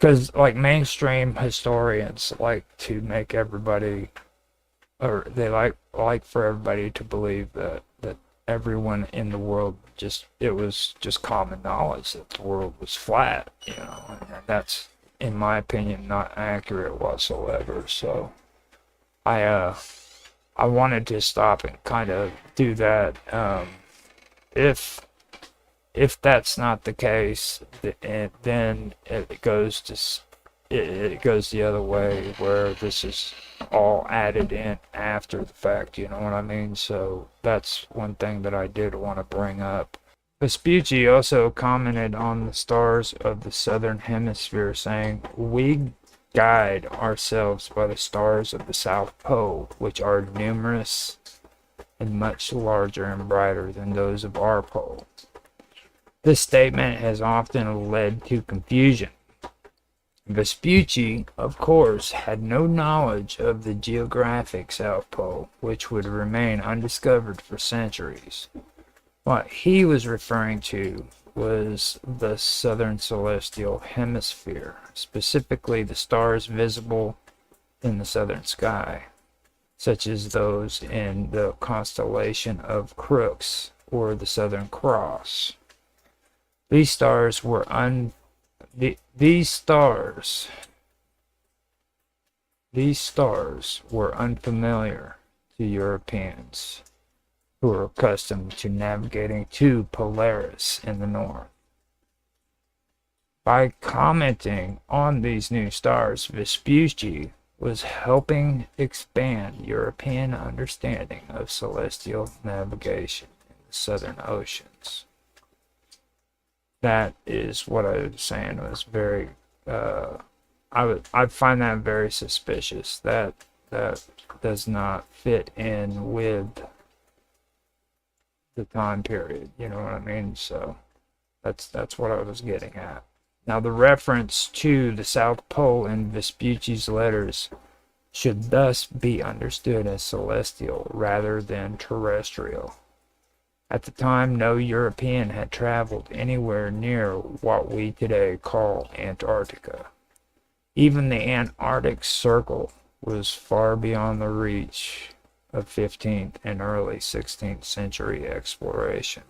because like mainstream historians like to make everybody, or they like for everybody to believe that everyone in the world, just it was just common knowledge that the world was flat, and that's, in my opinion, not accurate whatsoever. So I I wanted to stop and kind of do that. If that's not the case, then it goes to it goes the other way, where this is all added in after the fact. You know what I mean? So that's one thing that I did want to bring up. Vespucci also commented on the stars of the southern hemisphere, saying, "We guide ourselves by the stars of the South Pole, which are numerous and much larger and brighter than those of our pole." This statement has often led to confusion. Vespucci, of course, had no knowledge of the geographic South Pole, which would remain undiscovered for centuries. What he was referring to was the southern celestial hemisphere, specifically the stars visible in the southern sky, such as those in the constellation of Crooks or the Southern Cross. These stars were unfamiliar to Europeans, who were accustomed to navigating to Polaris in the north. By commenting on these new stars, Vespucci was helping expand European understanding of celestial navigation in the southern oceans. That is what I was saying was very, I find that very suspicious. That does not fit in with the time period, you know what I mean? So that's what I was getting at. Now, the reference to the South Pole in Vespucci's letters should thus be understood as celestial rather than terrestrial. At the time, no European had traveled anywhere near what we today call Antarctica. Even the Antarctic Circle was far beyond the reach of 15th and early 16th century exploration.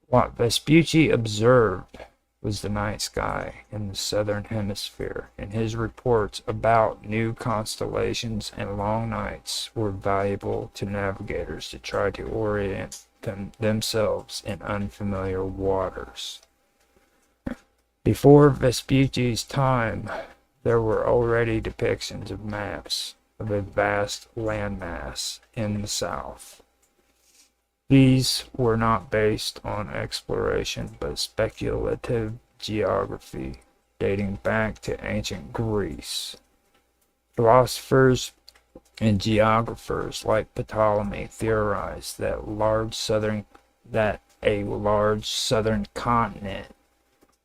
What Vespucci observed was the night sky in the southern hemisphere, and his reports about new constellations and long nights were valuable to navigators to try to orient themselves in unfamiliar waters. Before Vespucci's time, there were already depictions of maps of a vast landmass in the south. These were not based on exploration, but speculative geography dating back to ancient Greece. Philosophers and geographers like Ptolemy theorized that a large southern continent,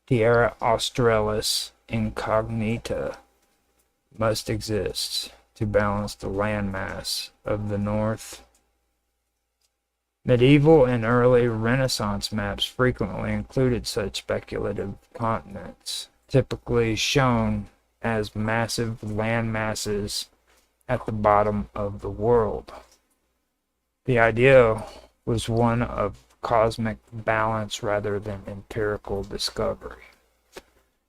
Terra Australis Incognita, must exist to balance the landmass of the north. Medieval and early Renaissance maps frequently included such speculative continents, typically shown as massive land masses at the bottom of the world. The idea was one of cosmic balance rather than empirical discovery.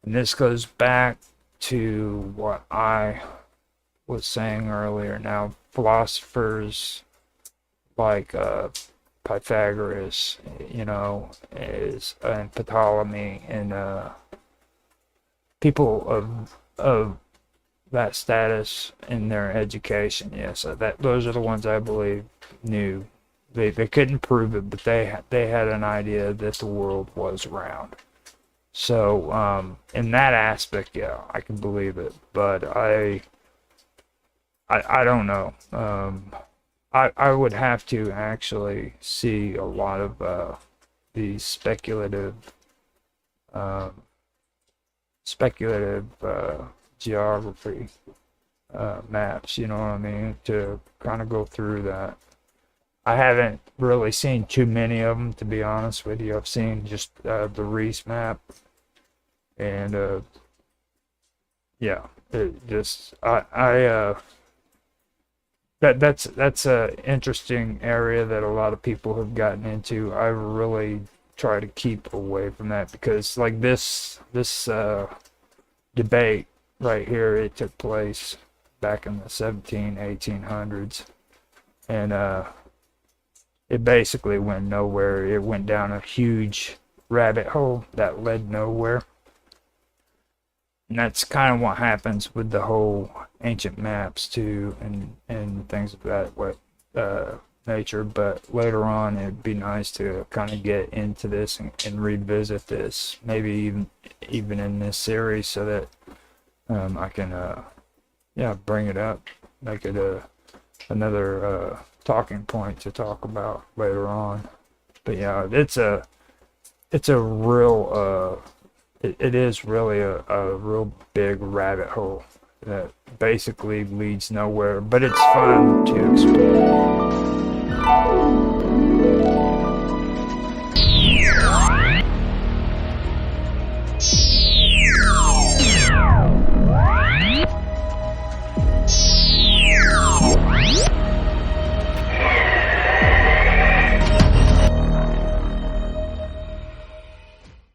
And this goes back to what I was saying earlier. Now, philosophers like Pythagoras, and Ptolemy, and people of that status in their education, yes, those are the ones I believe knew. They couldn't prove it, but they had an idea that the world was round. So in that aspect, yeah, I can believe it, but I don't know. I would have to actually see a lot of these speculative geography maps, you know what I mean, to kind of go through that. I haven't really seen too many of them, to be honest with you. I've seen just the Reese map, And yeah, it just that's a interesting area that a lot of people have gotten into. I really try to keep away from that because like this debate right here, it took place back in the 1800s, and it basically went nowhere. It went down a huge rabbit hole that led nowhere. And that's kind of what happens with the whole ancient maps too, and things of that nature. But later on, it'd be nice to kind of get into this and revisit this, maybe even in this series, so that I can bring it up, make it another talking point to talk about later on. But yeah, it's a real it is really a real big rabbit hole that basically leads nowhere, but it's fun to explore.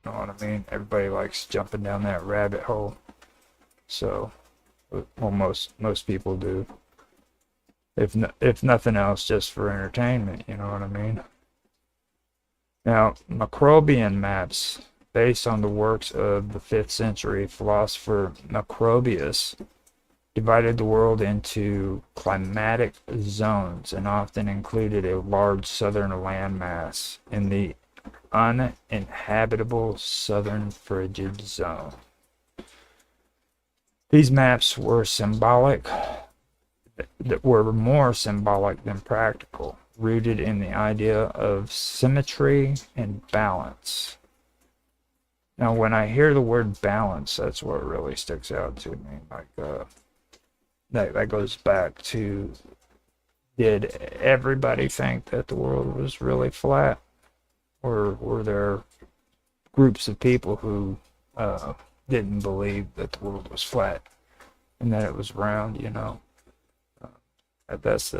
Know what I mean? Everybody likes jumping down that rabbit hole. So, well, most people do. If nothing else, just for entertainment. You know what I mean? Now, Macrobian maps, based on the works of the 5th century philosopher Macrobius, divided the world into climatic zones and often included a large southern landmass in the uninhabitable southern frigid zone. These maps were more symbolic than practical, rooted in the idea of symmetry and balance. Now, when I hear the word balance, that's what really sticks out to me. Like, that goes back to, did everybody think that the world was really flat? Or were there groups of people who didn't believe that the world was flat and that it was round, you know? That's the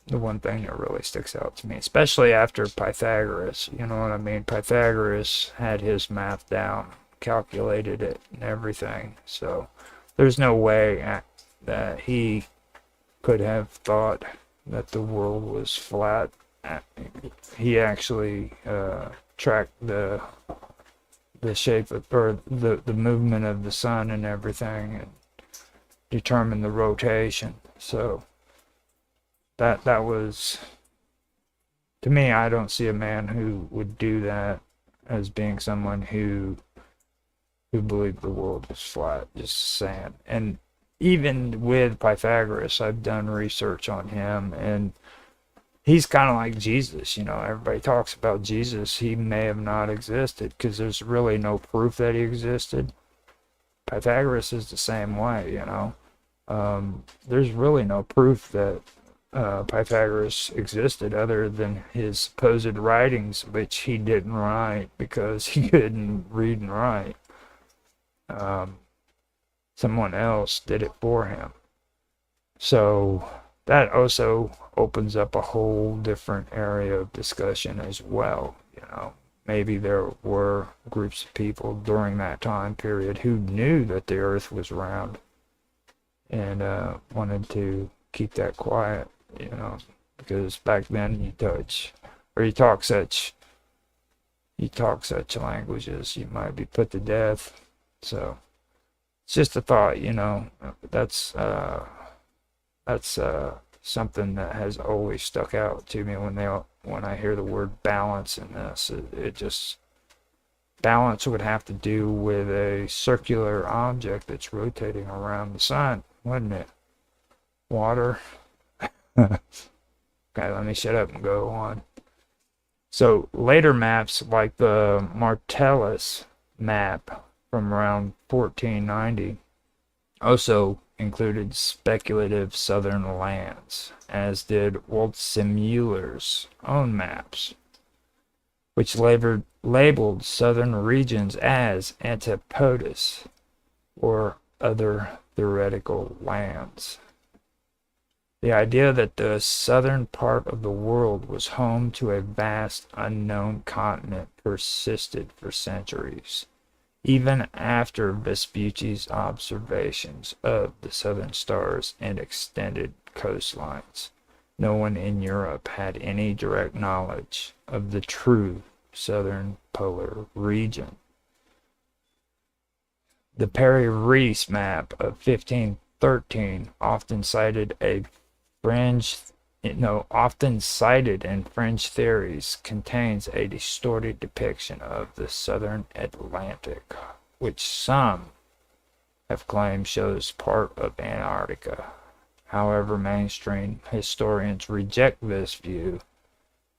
one thing that really sticks out to me, especially after Pythagoras, you know what I mean? Pythagoras had his math down, calculated it and everything, so there's no way that he could have thought that the world was flat. He actually tracked the shape of, or the movement of the sun and everything, and determined the rotation. So that was, to me, I don't see a man who would do that as being someone who believed the world was flat. Just saying. And even with Pythagoras, I've done research on him, and he's kind of like Jesus, you know. Everybody talks about Jesus. He may have not existed because there's really no proof that he existed. Pythagoras is the same way, you know. There's really no proof that Pythagoras existed other than his supposed writings, which he didn't write because he couldn't read and write. Someone else did it for him. So that also opens up a whole different area of discussion as well. You know, maybe there were groups of people during that time period who knew that the earth was round and wanted to keep that quiet, you know, because back then you talk such languages, you might be put to death. So it's just a thought, you know. That's something that has always stuck out to me when I hear the word balance in this. It just, balance would have to do with a circular object that's rotating around the sun, wouldn't it? Water. Okay, let me shut up and go on. So later maps like the Martellus map from around 1490 also included speculative southern lands, as did Waldseemüller's own maps, which labored labeled southern regions as antipodes or other theoretical lands. The idea that the southern part of the world was home to a vast unknown continent persisted for centuries, even after Vespucci's observations of the southern stars and extended coastlines. No one in Europe had any direct knowledge of the true southern polar region. The Peri-Reis map of 1513, often cited in fringe theories, contains a distorted depiction of the southern Atlantic, which some have claimed shows part of Antarctica. However, mainstream historians reject this view,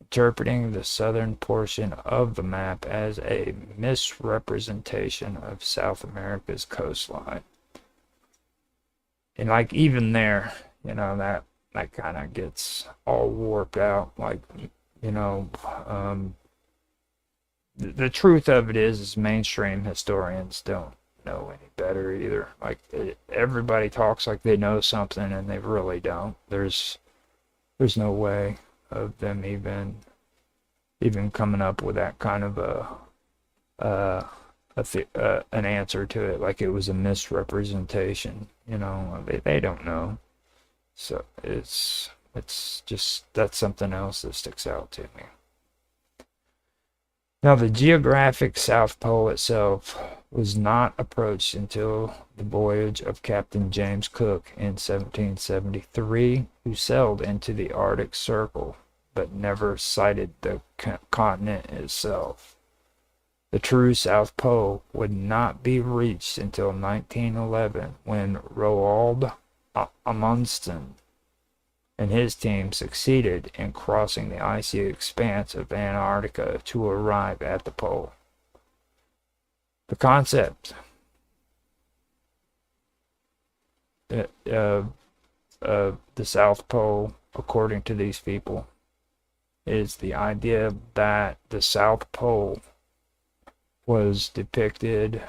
interpreting the southern portion of the map as a misrepresentation of South America's coastline. And like even there, that kind of gets all warped out. Like, the truth of it is mainstream historians don't know any better either. Like, everybody talks like they know something and they really don't. There's no way of them even coming up with that kind of an answer to it. Like, it was a misrepresentation. They don't know. So it's just, that's something else that sticks out to me. Now, the geographic South Pole itself was not approached until the voyage of Captain James Cook in 1773, who sailed into the Arctic Circle, but never sighted the continent itself. The true South Pole would not be reached until 1911, when Roald Amundsen and his team succeeded in crossing the icy expanse of Antarctica to arrive at the pole. The concept of the South Pole, according to these people, is the idea that the South Pole was depicted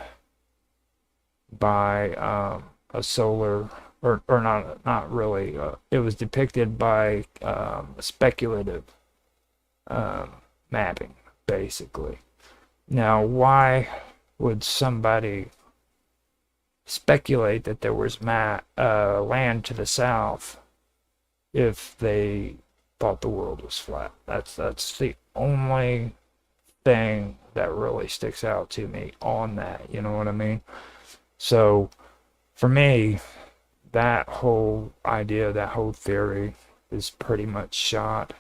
by a solar, or not really. It was depicted by speculative mapping, basically. Now, why would somebody speculate that there was land to the south if they thought the world was flat? That's the only thing that really sticks out to me on that. You know what I mean? So, for me, that whole idea, that whole theory is pretty much shot.